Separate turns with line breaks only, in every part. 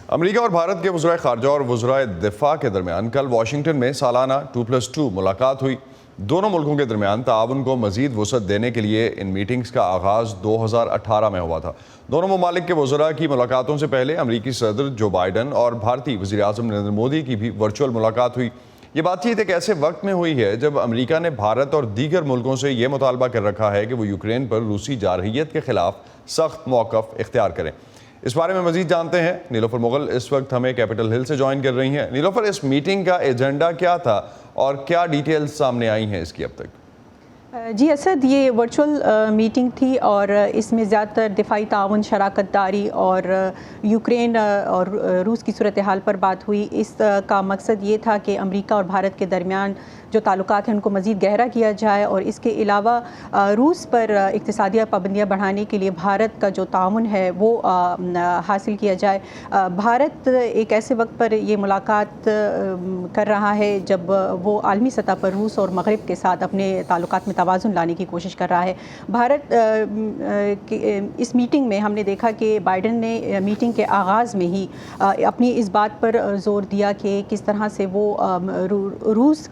امریکہ اور بھارت کے وزرائے خارجہ اور وزرائے دفاع کے درمیان کل واشنگٹن میں سالانہ 2+2 ملاقات ہوئی۔ دونوں ملکوں کے درمیان تعاون کو مزید وسعت دینے کے لیے ان میٹنگز کا آغاز 2018 میں ہوا تھا۔ دونوں ممالک کے وزراء کی ملاقاتوں سے پہلے امریکی صدر جو بائیڈن اور بھارتی وزیر اعظم نریندر مودی کی بھی ورچوئل ملاقات ہوئی۔ یہ بات چیت ایک ایسے وقت میں ہوئی ہے جب امریکہ نے بھارت اور دیگر ملکوں سے یہ مطالبہ کر رکھا ہے کہ وہ یوکرین پر روسی جارحیت کے خلاف سخت موقف اختیار کریں۔ اس بارے میں مزید جانتے ہیں، نیلوفر مغل اس وقت ہمیں کیپٹل ہل سے جوائن کر رہی ہیں۔ نیلوفر، اس میٹنگ کا ایجنڈا کیا تھا اور کیا ڈیٹیلز سامنے آئی ہیں اس کی اب تک؟
جی اسد، یہ ورچوئل میٹنگ تھی اور اس میں زیادہ تر دفاعی تعاون، شراکت داری اور یوکرین اور روس کی صورتحال پر بات ہوئی۔ اس کا مقصد یہ تھا کہ امریکہ اور بھارت کے درمیان جو تعلقات ہیں ان کو مزید گہرا کیا جائے اور اس کے علاوہ روس پر اقتصادی پابندیاں بڑھانے کے لیے بھارت کا جو تعاون ہے وہ حاصل کیا جائے۔ بھارت ایک ایسے وقت پر یہ ملاقات کر رہا ہے جب وہ عالمی سطح پر روس اور مغرب کے ساتھ اپنے تعلقات میں توازن لانے کی کوشش کر رہا ہے۔ بھارت اس میٹنگ میں ہم نے دیکھا کہ بائیڈن نے میٹنگ کے آغاز میں ہی اپنی اس بات پر زور دیا کہ کس طرح سے وہ روس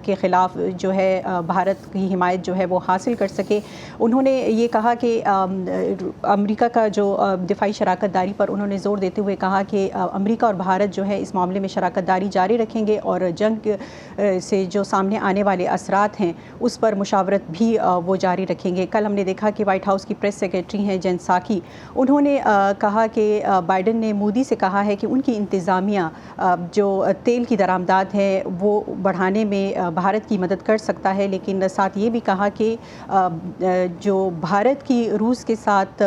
کے خلاف جو ہے بھارت کی حمایت جو ہے وہ حاصل کر سکے۔ انہوں نے یہ کہا کہ امریکہ کا جو دفاعی شراکت داری پر انہوں نے زور دیتے ہوئے کہا کہ امریکہ اور بھارت جو ہے اس معاملے میں شراکت داری جاری رکھیں گے اور جنگ سے جو سامنے آنے والے اثرات ہیں اس پر مشاورت بھی وہ جاری رکھیں گے۔ کل ہم نے دیکھا کہ وائٹ ہاؤس کی پریس سیکریٹری ہیں جین ساکی، انہوں نے کہا کہ بائیڈن نے مودی سے کہا ہے کہ ان کی انتظامیہ جو تیل کی درآمدات ہے وہ بڑھانے میں بھارت کی مدد کر سکتا ہے، لیکن ساتھ یہ بھی کہا کہ جو بھارت کی روس کے ساتھ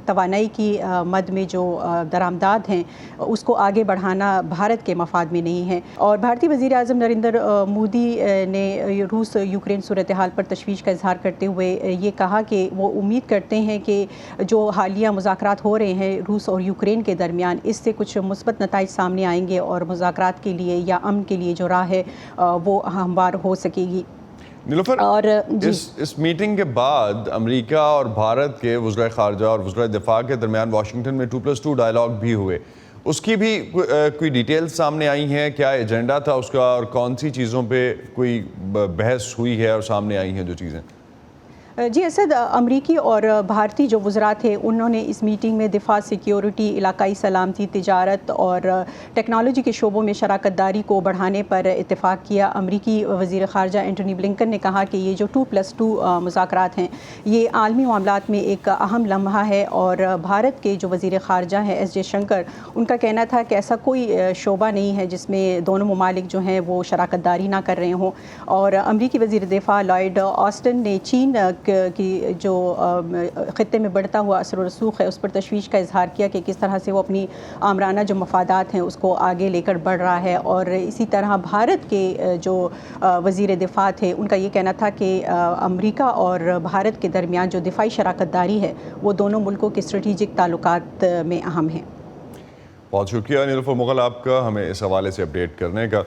توانائی کی مد میں جو درآمدات ہیں اس کو آگے بڑھانا بھارت کے مفاد میں نہیں ہے۔ اور بھارتی وزیر اعظم نریندر مودی نے روس یوکرین صورتحال پر تشویش کا اظہار کرتے ہوئے یہ کہا کہ وہ امید کرتے ہیں کہ جو حالیہ مذاکرات ہو رہے ہیں روس اور یوکرین کے درمیان اس سے کچھ مثبت نتائج سامنے آئیں گے اور مذاکرات کے لیے یا امن کے لیے جو راہ ہے وہ ہموار ہو سکے گی۔
نیلوفر، اور اس میٹنگ کے بعد امریکہ اور بھارت کے وزرائے خارجہ اور وزرائے دفاع کے درمیان واشنگٹن میں 2+2 ڈائلاگ بھی ہوئے، اس کی بھی کوئی ڈیٹیلز سامنے آئی ہیں؟ کیا ایجنڈا تھا اس کا اور کون سی چیزوں پہ کوئی بحث ہوئی ہے اور سامنے آئی ہیں جو چیزیں؟
جی اسد، امریکی اور بھارتی جو وزراء تھے انہوں نے اس میٹنگ میں دفاع، سیکیورٹی، علاقائی سلامتی، تجارت اور ٹیکنالوجی کے شعبوں میں شراکت داری کو بڑھانے پر اتفاق کیا۔ امریکی وزیر خارجہ اینٹونی بلنکن نے کہا کہ یہ جو 2+2 مذاکرات ہیں یہ عالمی معاملات میں ایک اہم لمحہ ہے، اور بھارت کے جو وزیر خارجہ ہیں ایس جے شنکر، ان کا کہنا تھا کہ ایسا کوئی شعبہ نہیں ہے جس میں دونوں ممالک جو ہیں وہ شراکت داری نہ کر رہے ہوں۔ اور امریکی وزیر دفاع لائیڈ آسٹن نے چین کی جو خطے میں بڑھتا ہوا اثر و رسوخ ہے اس پر تشویش کا اظہار کیا کہ کس طرح سے وہ اپنی آمرانہ جو مفادات ہیں اس کو آگے لے کر بڑھ رہا ہے۔ اور اسی طرح بھارت کے جو وزیر دفاع تھے ان کا یہ کہنا تھا کہ امریکہ اور بھارت کے درمیان جو دفاعی شراکت داری ہے وہ دونوں ملکوں کے اسٹریٹجک تعلقات میں اہم ہیں۔
بہت شکریہ نیلوفر مغل آپ کا ہمیں اس حوالے سے اپڈیٹ کرنے کا۔